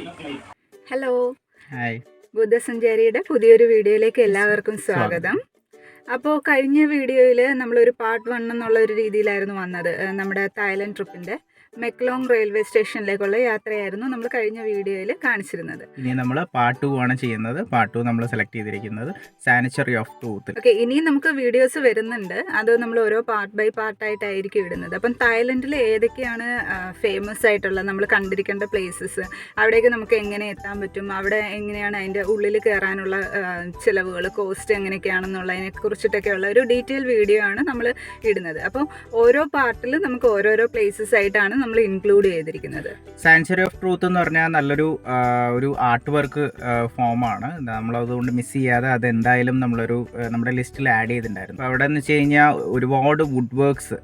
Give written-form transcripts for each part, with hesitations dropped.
Hello, hi. ബുദ്ധസഞ്ചാരിയുടെ പുതിയൊരു വീഡിയോയിലേക്ക് എല്ലാവർക്കും സ്വാഗതം. അപ്പോൾ കഴിഞ്ഞ വീഡിയോയിൽ നമ്മളൊരു പാർട്ട് 1 എന്നുള്ള ഒരു രീതിയിലായിരുന്നു വന്നത്. നമ്മുടെ തായ്ലൻഡ് ട്രിപ്പിൻ്റെ മെക്ലോങ് റെയിൽവേ സ്റ്റേഷനിലേക്കുള്ള യാത്രയായിരുന്നു നമ്മൾ കഴിഞ്ഞ വീഡിയോയിൽ കാണിച്ചിരുന്നത്. ഇനി നമ്മൾ പാർട്ട് 2 ആണ് ചെയ്യുന്നത്. പാർട്ട് 2 നമ്മൾ സെലക്ട് ചെയ്തിരിക്കുന്നത് സാനിറ്ററി ഓഫ് ട്രൂത്ത്. ഓക്കെ, ഇനിയും നമുക്ക് വീഡിയോസ് വരുന്നുണ്ട്. അത് നമ്മൾ ഓരോ പാർട്ട് ബൈ പാർട്ടായിട്ടായിരിക്കും ഇടുന്നത്. അപ്പം തായ്ലൻഡിൽ ഏതൊക്കെയാണ് ഫേമസ് ആയിട്ടുള്ള നമ്മൾ കണ്ടിരിക്കേണ്ട പ്ലേസസ്, അവിടേക്ക് നമുക്ക് എങ്ങനെ എത്താൻ പറ്റും, അവിടെ എങ്ങനെയാണ് അതിൻ്റെ ഉള്ളിൽ കയറാനുള്ള ചിലവുകൾ, കോസ്റ്റ് എങ്ങനെയൊക്കെയാണെന്നുള്ളതിനെ കുറിച്ചിട്ടൊക്കെയുള്ള ഒരു ഡീറ്റെയിൽ വീഡിയോ ആണ് നമ്മൾ ഇടുന്നത്. അപ്പം ഓരോ പാർട്ടിൽ നമുക്ക് ഓരോരോ പ്ലേസസ് ആയിട്ടാണ് നമ്മൾ ഇൻക്ലൂഡ് ചെയ്തിരിക്കുന്നത്. സാനിറ്ററി ഓഫ് ട്രൂത്ത് എന്ന് പറഞ്ഞാൽ നല്ലൊരു ഒരു ആർട്ട് വർക്ക് ഫോമാണ്. നമ്മളതുകൊണ്ട് മിസ് ചെയ്യാതെ അതെന്തായാലും നമ്മുടെ ലിസ്റ്റിൽ ആഡ് ചെയ്തിട്ടുണ്ടായിരുന്നു. അപ്പോൾ അവിടെ എന്ന് വെച്ച് കഴിഞ്ഞാൽ ഒരുപാട് വുഡ് വർക്ക്സ്,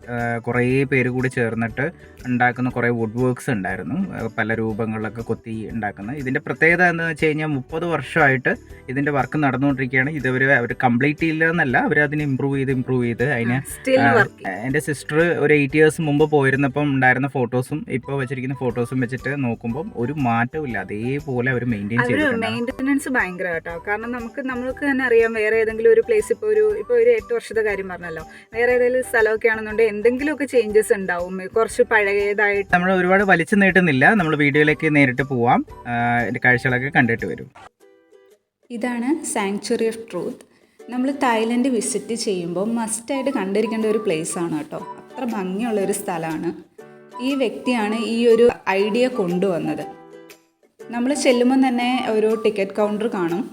കുറേ പേര് കൂടി ചേർന്നിട്ട് ഉണ്ടാക്കുന്ന കുറേ വുഡ് വർക്ക്സ് ഉണ്ടായിരുന്നു, പല രൂപങ്ങളിലൊക്കെ കൊത്തി ഉണ്ടാക്കുന്നത്. ഇതിൻ്റെ പ്രത്യേകത എന്താണെന്ന് വെച്ച് കഴിഞ്ഞാൽ 30 വർഷമായിട്ട് ഇതിൻ്റെ വർക്ക് നടന്നുകൊണ്ടിരിക്കുകയാണ്. ഇതുവരെ അവർ കംപ്ലീറ്റ് ചെയ്യില്ലെന്നല്ല, അവരതിനെ ഇമ്പ്രൂവ് ചെയ്ത് അതിന് എൻ്റെ സിസ്റ്റർ ഒരു 8 years മുമ്പ് പോയിരുന്നപ്പം ഉണ്ടായിരുന്ന ഫോട്ടോസും ഇപ്പോൾ വെച്ചിരിക്കുന്ന ഫോട്ടോസും വെച്ചിട്ട് നോക്കുമ്പോൾ ഒരു മാറ്റവും ഇല്ല, അതേപോലെ അവർ മെയിൻറ്റെയിൻ ചെയ്തിട്ടുണ്ട്. മെയിൻ്റെനൻസ് ഭയങ്കര കേട്ടോ. കാരണം നമുക്ക് തന്നെ അറിയാം, വേറെ ഏതെങ്കിലും ഒരു പ്ലേസ് ഇപ്പോൾ ഒരു 8 വർഷത്തെ കാര്യം പറഞ്ഞല്ലോ, വേറെ ഏതെങ്കിലും സ്ഥലമൊക്കെ ആണെന്നുണ്ടെങ്കിൽ എന്തെങ്കിലുമൊക്കെ ചേഞ്ചസ് ഉണ്ടാവും, കുറച്ച് പഴയതായിട്ട്. നമ്മൾ ഒരുപാട് വലിച്ചു നീട്ടുന്നില്ല, നമ്മൾ വീഡിയോയിലേക്ക് നേരിട്ട് പോവാം, എൻ്റെ കാഴ്ചകളൊക്കെ കണ്ടിട്ട് വരും. ഇതാണ് സാങ്ച്വറി ഓഫ് ട്രൂത്ത്. നമ്മൾ തായ്ലൻഡ് വിസിറ്റ് ചെയ്യുമ്പോൾ മസ്റ്റായിട്ട് കണ്ടിരിക്കേണ്ട ഒരു പ്ലേസാണ് കേട്ടോ. അത്ര ഭംഗിയുള്ളൊരു സ്ഥലമാണ്. ഈ വ്യക്തിയാണ് ഈ ഒരു ഐഡിയ കൊണ്ടുവന്നത്. നമ്മൾ ചെല്ലുമ്പോൾ തന്നെ ഒരു ടിക്കറ്റ് കൗണ്ടർ കാണും.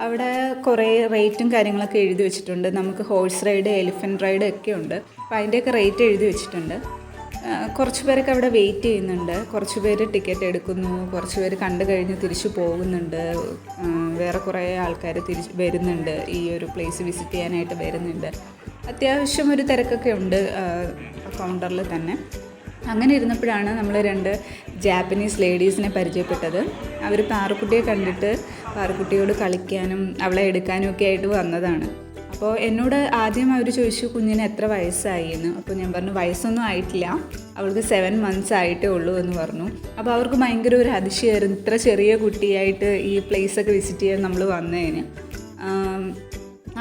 അവിടെ കുറേ റേറ്റും കാര്യങ്ങളൊക്കെ എഴുതി വെച്ചിട്ടുണ്ട്. നമുക്ക് ഹോഴ്സ് റൈഡ്, എലിഫൻറ്റ് റൈഡ് ഒക്കെ ഉണ്ട്. അപ്പോൾ അതിൻ്റെയൊക്കെ റേറ്റ് എഴുതി വെച്ചിട്ടുണ്ട്. കുറച്ച് പേരൊക്കെ അവിടെ വെയിറ്റ് ചെയ്യുന്നുണ്ട്, കുറച്ച് പേര് ടിക്കറ്റ് എടുക്കുന്നു, കുറച്ച് പേര് കണ്ടു കഴിഞ്ഞ് തിരിച്ചു പോകുന്നുണ്ട്, വേറെ കുറേ ആൾക്കാർ വരുന്നുണ്ട്, ഈ ഒരു പ്ലേസ് വിസിറ്റ് ചെയ്യാനായിട്ട് വരുന്നുണ്ട്. അത്യാവശ്യം ഒരു തിരക്കൊക്കെ ഉണ്ട് കൗണ്ടറിൽ തന്നെ. അങ്ങനെ ഇരുന്നപ്പോഴാണ് നമ്മൾ 2 ജാപ്പനീസ് ലേഡീസിനെ പരിചയപ്പെട്ടത്. അവർ പാറുക്കുട്ടിയെ കണ്ടിട്ട് പാറുക്കുട്ടിയോട് കളിക്കാനും അവളെ എടുക്കാനും ഒക്കെ ആയിട്ട് വന്നതാണ്. അപ്പോൾ എന്നോട് ആദ്യം അവർ ചോദിച്ചു, കുഞ്ഞിന് എത്ര വയസ്സായി എന്ന്. അപ്പോൾ ഞാൻ പറഞ്ഞു, വയസ്സൊന്നും ആയിട്ടില്ല, അവൾക്ക് 7 months ആയിട്ടേ ഉള്ളൂ എന്ന് പറഞ്ഞു. അപ്പോൾ അവർക്ക് ഭയങ്കര ഒരു അതിശയമായിരുന്നു, ഇത്ര ചെറിയ കുട്ടിയായിട്ട് ഈ പ്ലേസൊക്കെ വിസിറ്റ് ചെയ്യാൻ നമ്മൾ വന്നതിന്.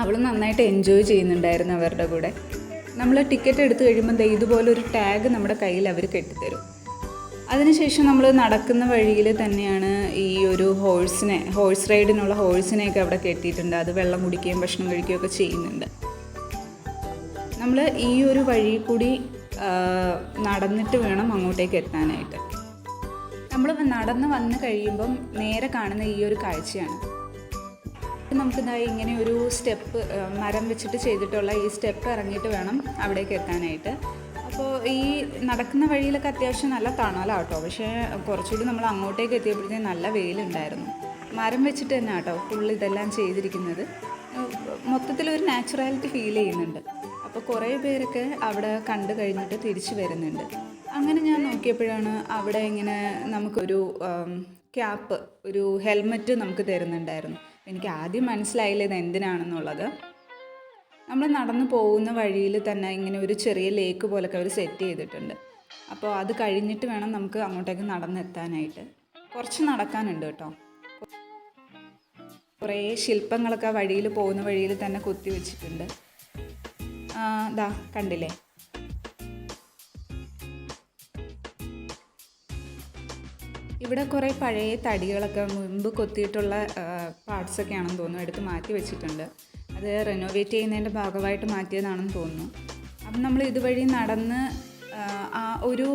അവൾ നന്നായിട്ട് എൻജോയ് ചെയ്യുന്നുണ്ടായിരുന്നു അവരുടെ കൂടെ. നമ്മൾ ടിക്കറ്റ് എടുത്തു കഴിയുമ്പോൾ ഇതുപോലൊരു ടാഗ് നമ്മുടെ കയ്യിൽ അവർ കെട്ടിത്തരും. അതിനുശേഷം നമ്മൾ നടക്കുന്ന വഴിയിൽ തന്നെയാണ് ഈ ഒരു ഹോഴ്സ് റൈഡിനുള്ള ഹോഴ്സിനെയൊക്കെ അവിടെ കെട്ടിയിട്ടുണ്ട്. അത് വെള്ളം കുടിക്കുകയും ഭക്ഷണം കഴിക്കുകയും ഒക്കെ ചെയ്യുന്നുണ്ട്. നമ്മൾ ഈ ഒരു വഴി കൂടി നടന്നിട്ട് വേണം അങ്ങോട്ടേക്ക് എത്താനായിട്ട്. നമ്മൾ നടന്ന് വന്ന് കഴിയുമ്പം നേരെ കാണുന്ന ഈ ഒരു കാഴ്ചയാണ്. നമുക്കിതായി ഇങ്ങനെ ഒരു സ്റ്റെപ്പ്, മരം വെച്ചിട്ട് ചെയ്തിട്ടുള്ള ഈ സ്റ്റെപ്പ് ഇറങ്ങിയിട്ട് വേണം അവിടേക്ക് എത്താനായിട്ട്. അപ്പോൾ ഈ നടക്കുന്ന വഴിയിലൊക്കെ അത്യാവശ്യം നല്ല തണലാട്ടോ. പക്ഷേ കുറച്ചുകൂടി നമ്മൾ അങ്ങോട്ടേക്ക് എത്തിയപ്പോഴത്തേക്കും നല്ല വെയിലുണ്ടായിരുന്നു. മരം വെച്ചിട്ട് തന്നെ കേട്ടോ ഫുൾ ഇതെല്ലാം ചെയ്തിരിക്കുന്നത്. മൊത്തത്തിലൊരു നാച്ചുറാലിറ്റി ഫീൽ ചെയ്യുന്നുണ്ട്. അപ്പോൾ കുറേ പേരൊക്കെ അവിടെ കണ്ടു കഴിഞ്ഞിട്ട് തിരിച്ചു വരുന്നുണ്ട്. അങ്ങനെ ഞാൻ നോക്കിയപ്പോഴാണ് അവിടെ ഇങ്ങനെ നമുക്കൊരു ക്യാപ്പ്, ഒരു ഹെൽമെറ്റ് നമുക്ക് തരുന്നുണ്ടായിരുന്നു. എനിക്ക് ആദ്യം മനസ്സിലായില്ല ഇത് എന്തിനാണെന്നുള്ളത്. നമ്മൾ നടന്നു പോകുന്ന വഴിയിൽ തന്നെ ഇങ്ങനെ ഒരു ചെറിയ ലേക്ക് പോലൊക്കെ അവർ സെറ്റ് ചെയ്തിട്ടുണ്ട്. അപ്പോൾ അത് കഴിഞ്ഞിട്ട് വേണം നമുക്ക് അങ്ങോട്ടേക്ക് നടന്നെത്താനായിട്ട്. കുറച്ച് നടക്കാനുണ്ട് കേട്ടോ. കുറേ ശില്പങ്ങളൊക്കെ വഴിയിൽ പോകുന്ന വഴിയിൽ തന്നെ കൊത്തി വെച്ചിട്ടുണ്ട്. ദാ കണ്ടില്ലേ, ഇവിടെ കുറേ പഴയ തടികളൊക്കെ മുൻപ് കൊത്തിയിട്ടുള്ള പാർട്സൊക്കെ ആണെന്ന് തോന്നുന്നു, എടുത്ത് മാറ്റി വെച്ചിട്ടുണ്ട്. അത് റെനോവേറ്റ് ചെയ്യുന്നതിൻ്റെ ഭാഗമായിട്ട് മാറ്റിയതാണെന്ന് തോന്നുന്നു. അപ്പം നമ്മൾ ഇതുവഴി നടന്ന് ആ ഒരു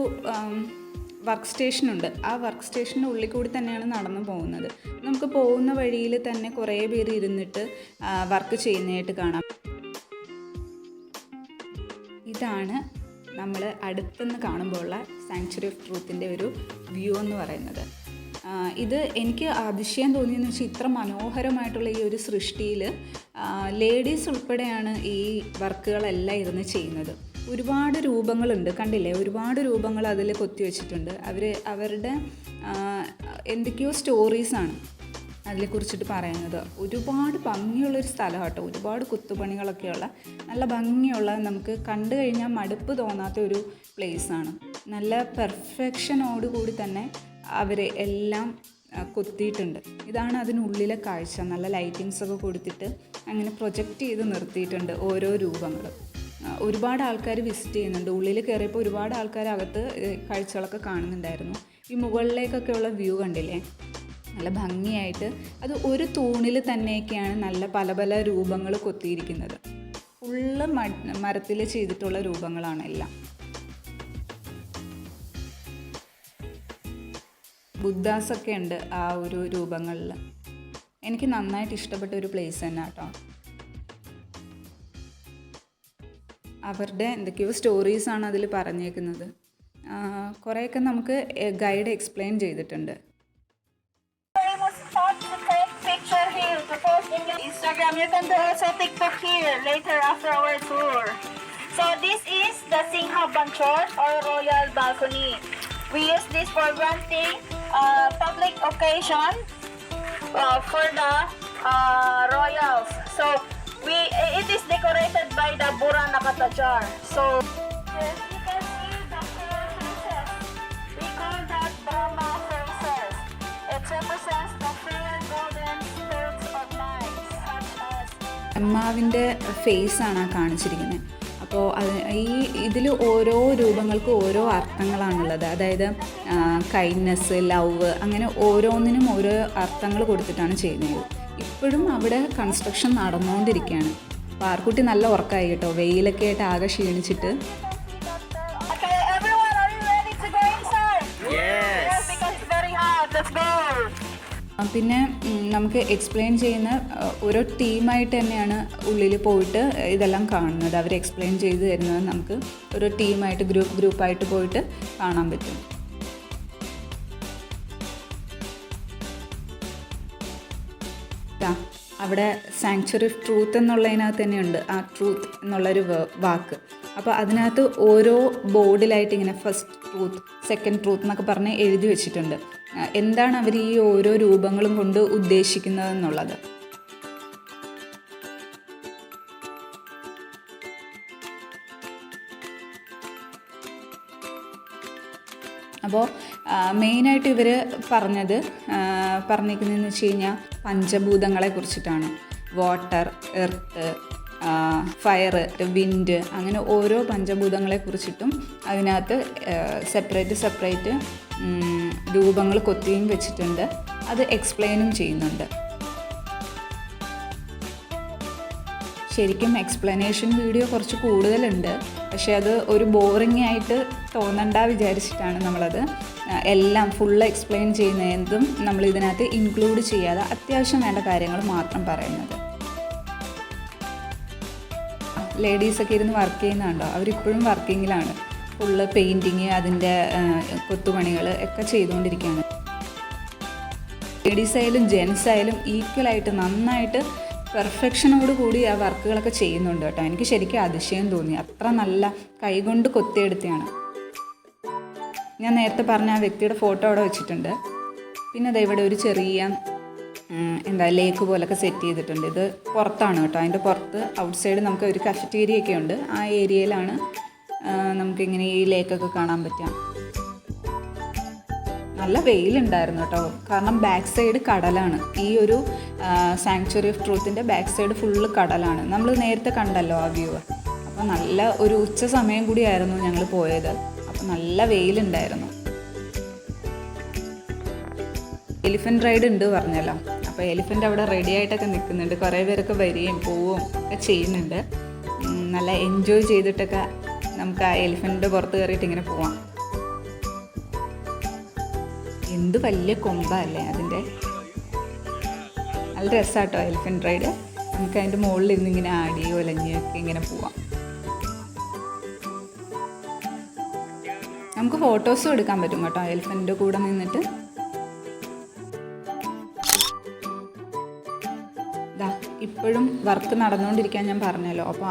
വർക്ക് സ്റ്റേഷനുണ്ട്, ആ വർക്ക് സ്റ്റേഷൻ്റെ ഉള്ളിൽ കൂടി തന്നെയാണ് നടന്നു പോകുന്നത്. നമുക്ക് പോകുന്ന വഴിയിൽ തന്നെ കുറേ പേര് ഇരുന്നിട്ട് വർക്ക് ചെയ്യുന്നതായിട്ട് കാണാം. ഇതാണ് നമ്മൾ അടുത്തുനിന്ന് കാണുമ്പോൾ ഉള്ള സാങ്ച്വറി ഓഫ് ട്രൂത്തിൻ്റെ ഒരു വ്യൂ എന്ന് പറയുന്നത്. ഇത് എനിക്ക് അതിശയം തോന്നിയെന്ന് വെച്ചാൽ ഇത്ര മനോഹരമായിട്ടുള്ള ഈ ഒരു സൃഷ്ടിയിൽ ലേഡീസ് ഉൾപ്പെടെയാണ് ഈ വർക്കുകളെല്ലാം ഇരുന്ന് ചെയ്യുന്നത്. ഒരുപാട് രൂപങ്ങളുണ്ട്, കണ്ടില്ലേ, ഒരുപാട് രൂപങ്ങൾ അതിൽ കൊത്തി വെച്ചിട്ടുണ്ട്. അവരുടെ എന്തൊക്കെയോ സ്റ്റോറീസാണ് അതിനെക്കുറിച്ചിട്ട് പറയുന്നത്. ഒരുപാട് ഭംഗിയുള്ളൊരു സ്ഥലം കേട്ടോ. ഒരുപാട് കുത്തുപണികളൊക്കെയുള്ള നല്ല ഭംഗിയുള്ള, നമുക്ക് കണ്ടു കഴിഞ്ഞാൽ മടുപ്പ് തോന്നാത്ത ഒരു പ്ലേസാണ്. നല്ല പെർഫെക്ഷനോടുകൂടി തന്നെ അവർ എല്ലാം കൊത്തിയിട്ടുണ്ട്. ഇതാണ് അതിനുള്ളിലെ കാഴ്ച. നല്ല ലൈറ്റിങ്സ് ഒക്കെ കൊടുത്തിട്ട് അങ്ങനെ പ്രൊജക്റ്റ് ചെയ്ത് നിർത്തിയിട്ടുണ്ട് ഓരോ രൂപങ്ങളും. ഒരുപാട് ആൾക്കാർ വിസിറ്റ് ചെയ്യുന്നുണ്ട്. ഉള്ളിൽ കയറിയപ്പോൾ ഒരുപാട് ആൾക്കാർ അകത്ത് കാഴ്ചകളൊക്കെ കാണുന്നുണ്ടായിരുന്നു. ഈ മുകളിലേക്കൊക്കെയുള്ള വ്യൂ കണ്ടില്ലേ, നല്ല ഭംഗിയായിട്ട്. അത് ഒരു തൂണിൽ തന്നെയൊക്കെയാണ് നല്ല പല പല രൂപങ്ങൾ കൊത്തിയിരിക്കുന്നത്. ഫുള്ള് മരത്തിൽ ചെയ്തിട്ടുള്ള രൂപങ്ങളാണ് എല്ലാം. ബുദ്ധാസൊക്കെ ഉണ്ട് ആ ഒരു രൂപങ്ങളിൽ. എനിക്ക് നന്നായിട്ട് ഇഷ്ടപ്പെട്ട ഒരു പ്ലേസ് തന്നെ കേട്ടോ. അവരുടെ എന്തൊക്കെയോ സ്റ്റോറീസാണ് അതിൽ പറഞ്ഞേക്കുന്നത്. കുറേയൊക്കെ നമുക്ക് ഗൈഡ് എക്സ്പ്ലെയിൻ ചെയ്തിട്ടുണ്ട്. Instagram, you can do also TikTok here later after our tour. So this is the Singha Banchor or Royal Balcony. We use this for granting public occasion for the royals. So it is decorated by the Buranakata jar. So yes, you can see the four faces. We call that Brahma faces. It represents the four golden spirits of life, such as അമ്മാവിൻ്റെ ഫേസാണ് ആ കാണിച്ചിരിക്കുന്നത്. അപ്പോൾ ഇതിൽ ഓരോ രൂപങ്ങൾക്ക് ഓരോ അർത്ഥങ്ങളാണുള്ളത്. അതായത് kindness, love, അങ്ങനെ ഓരോന്നിനും ഓരോ അർത്ഥങ്ങൾ കൊടുത്തിട്ടാണ് ചെയ്യുന്നത്. ഇപ്പോഴും അവിടെ കൺസ്ട്രക്ഷൻ നടന്നുകൊണ്ടിരിക്കുകയാണ്. പാർക്കുട്ടി നല്ല ഉറക്കമായി കേട്ടോ, വെയിലൊക്കെ ആയിട്ട് ആകെ ക്ഷീണിച്ചിട്ട്. okay, everyone, are you ready to go inside? Yes, because it's very hot. Let's go. പിന്നെ നമുക്ക് എക്സ്പ്ലെയിൻ ചെയ്യുന്ന ഓരോ ടീമായിട്ട് തന്നെയാണ് ഉള്ളിൽ പോയിട്ട് ഇതെല്ലാം കാണുന്നത്. അവർ എക്സ്പ്ലെയിൻ ചെയ്ത് തരുന്നത് നമുക്ക് ഓരോ ടീമായിട്ട് ഗ്രൂപ്പായിട്ട് പോയിട്ട് കാണാൻ പറ്റും. അവിടെ സാങ്ച്വറി ഓഫ് ട്രൂത്ത് എന്നുള്ളതിനകത്ത് തന്നെയുണ്ട് ആ ട്രൂത്ത് എന്നുള്ളൊരു വാക്ക്. അപ്പോൾ അതിനകത്ത് ഓരോ ബോർഡിലായിട്ട് ഇങ്ങനെ ഫസ്റ്റ് ട്രൂത്ത്, സെക്കൻഡ് ട്രൂത്ത് എന്നൊക്കെ പറഞ്ഞ് എഴുതി വെച്ചിട്ടുണ്ട്. എന്താണ് അവർ ഈ ഓരോ രൂപങ്ങളും കൊണ്ട് ഉദ്ദേശിക്കുന്നതെന്നുള്ളത്. അപ്പോൾ മെയിനായിട്ട് ഇവർ പറഞ്ഞിരിക്കുന്നതെന്ന് വെച്ച് കഴിഞ്ഞാൽ പഞ്ചഭൂതങ്ങളെ കുറിച്ചിട്ടാണ്. വാട്ടർ, എർത്ത്, ഫയർ, വിൻഡ്, അങ്ങനെ ഓരോ പഞ്ചഭൂതങ്ങളെ കുറിച്ചിട്ടും അതിനകത്ത് സെപ്പറേറ്റ് രൂപങ്ങൾ കൊത്തിയും വെച്ചിട്ടുണ്ട്. അത് എക്സ്പ്ലെയിനും ചെയ്യുന്നുണ്ട്. ശരിക്കും എക്സ്പ്ലനേഷൻ വീഡിയോ കുറച്ച് കൂടുതലുണ്ട്, പക്ഷേ അത് ഒരു ബോറിംഗ് ആയിട്ട് തോന്നണ്ട വിചാരിച്ചിട്ടാണ് നമ്മളത് എല്ലാം ഫുള്ള് എക്സ്പ്ലെയിൻ ചെയ്യുന്നതും നമ്മൾ ഇതിനകത്ത് ഇൻക്ലൂഡ് ചെയ്യാതെ അത്യാവശ്യം വേണ്ട കാര്യങ്ങൾ മാത്രം പറയുന്നത്. ലേഡീസൊക്കെ ഇരുന്ന് വർക്ക് ചെയ്യുന്നുണ്ടോ, അവരിപ്പോഴും വർക്കിങ്ങിലാണ്. ഫുള്ള് പെയിൻറ്റിങ്, അതിൻ്റെ കൊത്തുപണികൾ ഒക്കെ ചെയ്തുകൊണ്ടിരിക്കുകയാണ്. ലേഡീസ് ആയാലും ജെൻസ് ആയാലും ഈക്വലായിട്ട് നന്നായിട്ട് പെർഫെക്ഷനോട് കൂടി ആ വർക്കുകളൊക്കെ ചെയ്യുന്നുണ്ട് കേട്ടോ. എനിക്ക് ശരിക്കും അതിശയം തോന്നി, അത്ര നല്ല കൈകൊണ്ട് കൊത്തിയെടുത്തതാണ്. ഞാൻ നേരത്തെ പറഞ്ഞ ആ വ്യക്തിയുടെ ഫോട്ടോ അവിടെ വെച്ചിട്ടുണ്ട്. പിന്നെ അത് ഇവിടെ ഒരു ചെറിയ ലേക്ക് പോലൊക്കെ സെറ്റ് ചെയ്തിട്ടുണ്ട്. ഇത് പുറത്താണ് കേട്ടോ. അതിൻ്റെ പുറത്ത് ഔട്ട് സൈഡ് നമുക്ക് ഒരു കഫറ്റേരിയ ഒക്കെ ഉണ്ട്. ആ ഏരിയയിലാണ് നമുക്കിങ്ങനെ ഈ ലേക്കൊക്കെ കാണാൻ പറ്റുക. നല്ല വെയിലുണ്ടായിരുന്നു കേട്ടോ, കാരണം ബാക്ക് സൈഡ് കടലാണ്. ഈ ഒരു സാങ്ച്വറി ഓഫ് ട്രൂത്തിൻ്റെ ബാക്ക് സൈഡ് ഫുള്ള് കടലാണ്. നമ്മൾ നേരത്തെ കണ്ടല്ലോ ആ വ്യൂ. അപ്പോൾ നല്ല ഒരു ഉച്ച സമയം കൂടിയായിരുന്നു ഞങ്ങൾ പോയത്. അപ്പോൾ നല്ല വെയിലുണ്ടായിരുന്നു. എലിഫൻറ്റ് റൈഡ് ഉണ്ട് പറഞ്ഞല്ലോ. അപ്പോൾ എലിഫൻ്റ് അവിടെ റെഡി ആയിട്ടൊക്കെ നിൽക്കുന്നുണ്ട്. കുറേ പേരൊക്കെ വരികയും പോവുകയും ഒക്കെ ചെയ്യുന്നുണ്ട്. നല്ല എൻജോയ് ചെയ്തിട്ടൊക്കെ നമുക്ക് ആ എലിഫൻറ്റിൻ്റെ പുറത്ത് കയറിയിട്ട് ഇങ്ങനെ പോവാം. എന്ത് വലിയ കൊമ്പല്ലേ അതിൻ്റെ. നല്ല രസമാട്ടോ എലിഫൻറ്റ് റൈഡ്. നമുക്ക് അതിൻ്റെ മുകളിൽ ഇരുന്ന് ഇങ്ങനെ ആടി ഒലഞ്ഞൊക്കെ ഇങ്ങനെ പോവാം. നമുക്ക് ഫോട്ടോസും എടുക്കാൻ പറ്റും കേട്ടോ എലിഫൻറ്റിൻ്റെ കൂടെ നിന്നിട്ട്. ഇപ്പോഴും വർക്ക് നടന്നുകൊണ്ടിരിക്കാൻ ഞാൻ പറഞ്ഞല്ലോ. അപ്പോൾ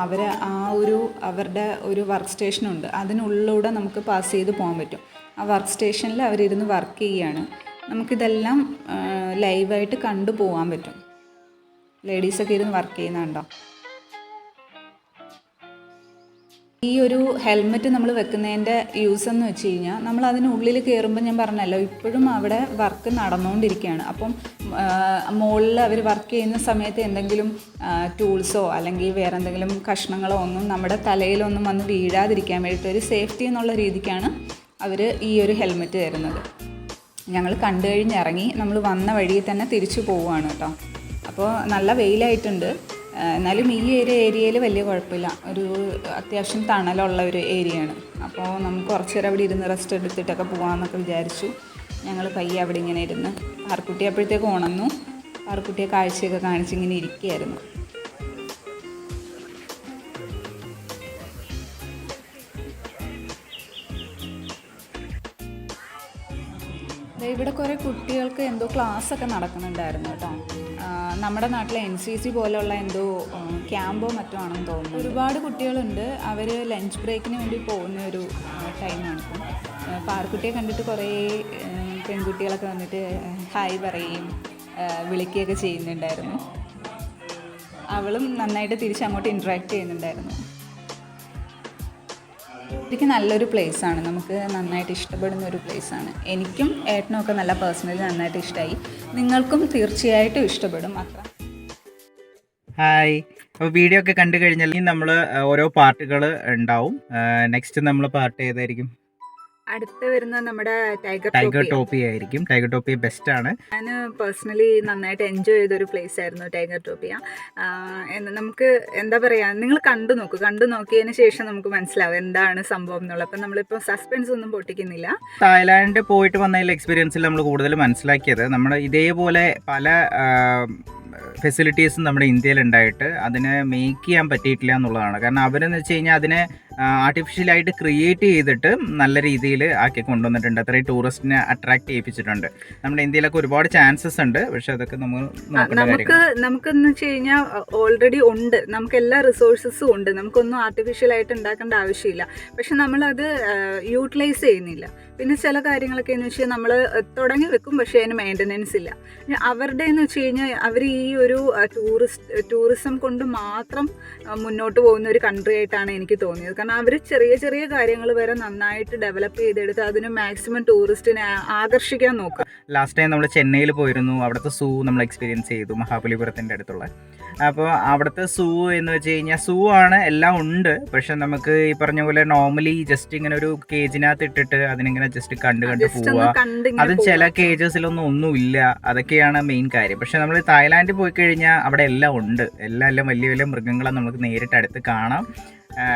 അവരുടെ ഒരു വർക്ക് സ്റ്റേഷനുണ്ട്. അതിനുള്ളിലൂടെ നമുക്ക് പാസ് ചെയ്ത് പോകാൻ പറ്റും. ആ വർക്ക് സ്റ്റേഷനിൽ അവരിരുന്ന് വർക്ക് ചെയ്യുകയാണ്. നമുക്കിതെല്ലാം ലൈവായിട്ട് കണ്ടു പോകാൻ പറ്റും. ലേഡീസൊക്കെ ഇരുന്ന് വർക്ക് ചെയ്യുന്നുണ്ടോ. ഈ ഒരു ഹെൽമെറ്റ് നമ്മൾ വെക്കുന്നതിൻ്റെ യൂസ് എന്ന് വെച്ച് കഴിഞ്ഞാൽ നമ്മൾ അതിനുള്ളിൽ കയറുമ്പോൾ ഞാൻ പറഞ്ഞല്ലോ ഇപ്പോഴും അവിടെ വർക്ക് നടന്നുകൊണ്ടിരിക്കുകയാണ്. അപ്പം മുകളിൽ അവർ വർക്ക് ചെയ്യുന്ന സമയത്ത് എന്തെങ്കിലും ടൂൾസോ അല്ലെങ്കിൽ വേറെ എന്തെങ്കിലും കഷ്ണങ്ങളോ ഒന്നും നമ്മുടെ തലയിലൊന്നും വന്ന് വീഴാതിരിക്കാൻ വേണ്ടിയിട്ട് ഒരു സേഫ്റ്റി എന്നുള്ള രീതിക്കാണ് അവർ ഈ ഒരു ഹെൽമെറ്റ് തരുന്നത്. ഞങ്ങൾ കണ്ടു കഴിഞ്ഞിറങ്ങി നമ്മൾ വന്ന വഴിയിൽ തന്നെ തിരിച്ചു പോവുകയാണ് കേട്ടോ. അപ്പോൾ നല്ല വെയിലായിട്ടുണ്ട്, എന്നാലും ഈ ഒരു ഏരിയയിൽ വലിയ കുഴപ്പമില്ല, ഒരു അത്യാവശ്യം തണലുള്ള ഒരു ഏരിയയാണ്. അപ്പോൾ നമുക്ക് കുറച്ച് നേരം അവിടെ ഇരുന്ന് റെസ്റ്റ് എടുത്തിട്ടൊക്കെ പോകാമെന്നൊക്കെ വിചാരിച്ചു. ഞങ്ങൾ പയ്യെ അവിടെ ഇങ്ങനെ ഇരുന്ന് പാർക്കുട്ടി അപ്പോഴത്തേക്ക് ഉണർന്നു. പാർക്കുട്ടിയെ കാഴ്ചയൊക്കെ കാണിച്ചിങ്ങനെ ഇരിക്കുകയായിരുന്നു. ഇവിടെ കുറേ കുട്ടികൾക്ക് എന്തോ ക്ലാസ്സൊക്കെ നടക്കുന്നുണ്ടായിരുന്നു കേട്ടോ. നമ്മുടെ നാട്ടിലെ NCC പോലെയുള്ള എന്തോ ക്യാമ്പോ മറ്റോ ആണെന്ന് തോന്നുന്നു. ഒരുപാട് കുട്ടികളുണ്ട്. അവർ ലഞ്ച് ബ്രേക്കിന് വേണ്ടി പോകുന്ന ഒരു ടൈമാണ് ഇപ്പം. പാർക്കുട്ടിയെ കണ്ടിട്ട് കുറേ പെൺകുട്ടികളൊക്കെ വന്നിട്ട് ഹായ് പറയുകയും വിളിക്കുകയൊക്കെ ചെയ്യുന്നുണ്ടായിരുന്നു. അവളും നന്നായിട്ട് തിരിച്ചങ്ങോട്ട് ഇൻട്രാക്ട് ചെയ്യുന്നുണ്ടായിരുന്നു. ശരിക്കും നല്ലൊരു പ്ലേസാണ്, നമുക്ക് നന്നായിട്ട് ഇഷ്ടപ്പെടുന്ന ഒരു പ്ലേസാണ്. എനിക്കും ഏട്ടനും ഒക്കെ നല്ല പേഴ്സണലി നന്നായിട്ട് ഇഷ്ടമായി. നിങ്ങൾക്കും തീർച്ചയായിട്ടും ഇഷ്ടപ്പെടും. അത്ര ഹായ്. അപ്പോൾ വീഡിയോ ഒക്കെ കണ്ടു കഴിഞ്ഞാൽ നമ്മൾ ഓരോ പാർട്ടുകൾ ഉണ്ടാവും. നെക്സ്റ്റ് നമ്മൾ പാർട്ട് ഏതായിരിക്കും? അടുത്ത് വരുന്ന നമ്മുടെ ടൈഗർ ടോപ്പി ആയിരിക്കും. ടൈഗർ ടോപ്പി ബെസ്റ്റ് ആണ്. ഞാൻ പേഴ്സണലി നന്നായിട്ട് എൻജോയ് ചെയ്തൊരു പ്ലേസ് ആയിരുന്നു ടൈഗർ ടോപ്പിയ. നമുക്ക് എന്താ പറയുക, നിങ്ങൾ കണ്ടു നോക്കിയതിന് ശേഷം നമുക്ക് മനസ്സിലാവും എന്താണ് സംഭവം എന്നുള്ളത്. അപ്പം നമ്മളിപ്പോൾ സസ്പെൻസ് ഒന്നും പൊട്ടിക്കുന്നില്ല. തായ്ലാൻഡ് പോയിട്ട് വന്നതിൽ എക്സ്പീരിയൻസിൽ നമ്മൾ കൂടുതൽ മനസ്സിലാക്കിയത് നമ്മൾ ഇതേപോലെ പല ഫെസിലിറ്റീസും നമ്മുടെ ഇന്ത്യയിലുണ്ടായിട്ട് അതിനെ മേക്ക് ചെയ്യാൻ പറ്റിയിട്ടില്ല എന്നുള്ളതാണ്. കാരണം അവരെന്ന് വെച്ച് കഴിഞ്ഞാൽ അതിനെ ആർട്ടിഫിഷ്യലായിട്ട് ക്രിയേറ്റ് ചെയ്തിട്ട് നല്ല രീതിയിൽ ആക്കി കൊണ്ടുവന്നിട്ടുണ്ട്. അത്രയും ടൂറിസ്റ്റിനെ അട്രാക്ട് ചെയ്യിപ്പിച്ചിട്ടുണ്ട്. നമ്മുടെ ഇന്ത്യയിലൊക്കെ ഒരുപാട് ചാൻസസ് ഉണ്ട്, പക്ഷെ അതൊക്കെ നമുക്കെന്ന് വെച്ച് കഴിഞ്ഞാൽ ഓൾറെഡി ഉണ്ട്, നമുക്ക് എല്ലാ റിസോഴ്സസും ഉണ്ട്, നമുക്കൊന്നും ആർട്ടിഫിഷ്യലായിട്ട് ഉണ്ടാക്കേണ്ട ആവശ്യമില്ല. പക്ഷെ നമ്മളത് യൂട്ടിലൈസ് ചെയ്യുന്നില്ല. പിന്നെ ചില കാര്യങ്ങളൊക്കെ എന്ന് വെച്ചാൽ നമ്മൾ തുടങ്ങി വെക്കും, പക്ഷേ അതിന് മെയിൻ്റനൻസ് ഇല്ല. അവരുടെ എന്ന് വെച്ച് കഴിഞ്ഞാൽ അവർ ഈ ഒരു ടൂറിസം കൊണ്ട് മാത്രം മുന്നോട്ട് പോകുന്ന ഒരു കൺട്രി ആയിട്ടാണ് എനിക്ക് തോന്നിയത്. കാരണം അവർ ചെറിയ ചെറിയ കാര്യങ്ങൾ വരെ നന്നായിട്ട് ഡെവലപ്പ് ചെയ്തെടുത്ത് അതിന് മാക്സിമം ടൂറിസ്റ്റിനെ ആകർഷിക്കാൻ നോക്കുക. ലാസ്റ്റ് ടൈം നമ്മൾ ചെന്നൈയിൽ പോയിരുന്നു. അവിടുത്തെ സൂ നമ്മൾ എക്സ്പീരിയൻസ് ചെയ്തു, മഹാബലിപുരത്തിൻ്റെ അടുത്തുള്ള. അപ്പോൾ അവിടുത്തെ സൂ എന്ന് വെച്ച് കഴിഞ്ഞാൽ സൂ ആണ്, എല്ലാം ഉണ്ട്. പക്ഷെ നമുക്ക് ഈ പറഞ്ഞ പോലെ നോർമലി ജസ്റ്റ് ഇങ്ങനെ ഒരു കേജിനകത്ത് ഇട്ടിട്ട് അതിനിങ്ങനെ ജസ്റ്റ് കണ്ട് പോവുക. അത് ചില കേജസിലൊന്നും ഒന്നുമില്ല. അതൊക്കെയാണ് മെയിൻ കാര്യം. പക്ഷെ നമ്മൾ തായ്ലാൻഡിൽ പോയി കഴിഞ്ഞാൽ അവിടെ എല്ലാം ഉണ്ട്. എല്ലാം വലിയ വലിയ മൃഗങ്ങളെ നമുക്ക് നേരിട്ട് അടുത്ത് കാണാം.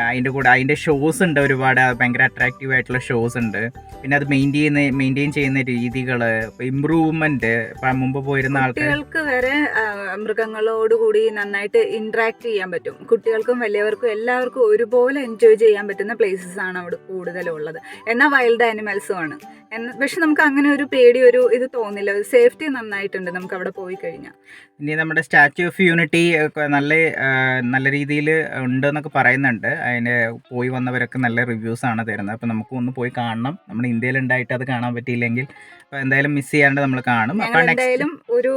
അതിൻ്റെ ഷോസ് ഉണ്ട്, ഒരുപാട് ഭയങ്കര അട്രാക്റ്റീവ് ആയിട്ടുള്ള ഷോസ് ഉണ്ട്. പിന്നെ അത് മെയിൻറ്റെയിൻ ചെയ്യുന്ന രീതികൾ, ഇമ്പ്രൂവ്മെന്റ്. മുമ്പ് പോയിരുന്ന ആൾക്കാർക്ക് വരെ മൃഗങ്ങളോടുകൂടി നന്നായിട്ട് ഇന്ററാക്ട് ചെയ്യാൻ പറ്റും. കുട്ടികൾക്കും വലിയവർക്കും എല്ലാവർക്കും ഒരുപോലെ എൻജോയ് ചെയ്യാൻ പറ്റുന്ന പ്ലേസസ് ആണ് അവിടെ കൂടുതലും ഉള്ളത്. എന്നാൽ വൈൽഡ് ആനിമൽസും ആണ്. പക്ഷെ നമുക്ക് അങ്ങനെ ഒരു ഇത് തോന്നില്ല. സേഫ്റ്റി നന്നായിട്ടുണ്ട് നമുക്ക് അവിടെ പോയി കഴിഞ്ഞാൽ. ഇനി നമ്മുടെ സ്റ്റാച്യു ഓഫ് യൂണിറ്റി നല്ല രീതിയിൽ ഉണ്ടെന്നൊക്കെ പറയുന്നുണ്ട്. അതിന് പോയി വന്നവരൊക്കെ നല്ല റിവ്യൂസ് ആണ് തരുന്നത്. അപ്പോൾ നമുക്ക് ഒന്ന് പോയി കാണണം. നമ്മുടെ ഇന്ത്യയിലുണ്ടായിട്ട് അത് കാണാൻ പറ്റിയില്ലെങ്കിൽ എന്തായാലും മിസ് ചെയ്യാണ്ട് നമ്മൾ കാണും. അപ്പോൾ എന്തായാലും ഒരു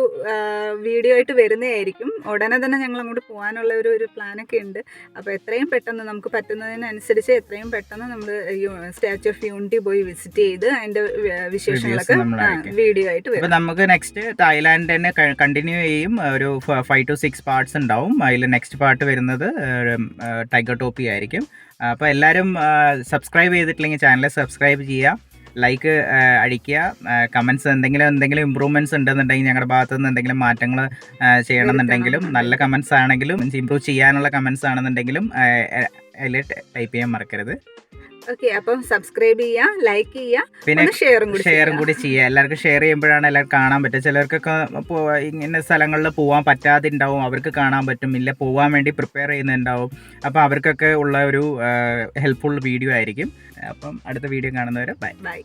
വീഡിയോ ആയിട്ട് വരുന്നതായിരിക്കും. ഉടനെ തന്നെ ഞങ്ങൾ അങ്ങോട്ട് പോകാനുള്ള ഒരു പ്ലാനൊക്കെ ഉണ്ട്. അപ്പോൾ എത്രയും പെട്ടെന്ന് നമുക്ക് പറ്റുന്നതിനനുസരിച്ച് എത്രയും പെട്ടെന്ന് നമ്മൾ സ്റ്റാച്യു ഓഫ് യൂണിറ്റി പോയി വിസിറ്റ് ചെയ്ത് അതിൻ്റെ വിശേഷങ്ങളൊക്കെ വീഡിയോ ആയിട്ട് വരും. അപ്പോൾ നമുക്ക് നെക്സ്റ്റ് തായ്ലാൻഡ് തന്നെ കണ്ടിന്യൂ ചെയ്യും. ഒരു 5 to 6 പാർട്സ് ഉണ്ടാവും. അതിൽ നെക്സ്റ്റ് പാർട്ട് വരുന്നത് ടൈഗർ ടോപ്പി ആയിരിക്കും. അപ്പോൾ എല്ലാവരും സബ്സ്ക്രൈബ് ചെയ്തിട്ടില്ലെങ്കിൽ ചാനൽ സബ്സ്ക്രൈബ് ചെയ്യുക, ലൈക്ക് അടിക്കുക, കമൻസ് എന്തെങ്കിലും ഇമ്പ്രൂവ്മെൻറ്റ്സ് ഉണ്ടെന്നുണ്ടെങ്കിൽ ഞങ്ങളുടെ ഭാഗത്തു നിന്ന് എന്തെങ്കിലും മാറ്റങ്ങൾ ചെയ്യണമെന്നുണ്ടെങ്കിലും, നല്ല കമൻസ് ആണെങ്കിലും ഇമ്പ്രൂവ് ചെയ്യാനുള്ള കമൻസ് ആണെന്നുണ്ടെങ്കിലും അതിൽ ടൈപ്പ് ചെയ്യാൻ മറക്കരുത്. ഓക്കെ, അപ്പം സബ്സ്ക്രൈബ് ചെയ്യുക, ലൈക്ക് ചെയ്യുക, പിന്നെ ഷെയറും കൂടി ചെയ്യുക. എല്ലാവർക്കും ഷെയർ ചെയ്യുമ്പോഴാണ് എല്ലാവർക്കും കാണാൻ പറ്റുക. ചിലർക്കൊക്കെ ഇങ്ങനെ സ്ഥലങ്ങളിൽ പോകാൻ പറ്റാതിണ്ടാവും, അവർക്ക് കാണാൻ പറ്റും. ഇല്ല, പോകാൻ വേണ്ടി പ്രിപ്പയർ ചെയ്യുന്നുണ്ടാവും. അപ്പോൾ അവർക്കൊക്കെ ഉള്ള ഒരു ഹെൽപ്ഫുൾ വീഡിയോ ആയിരിക്കും. അപ്പം അടുത്ത വീഡിയോ കാണുന്നവരെ ബൈ.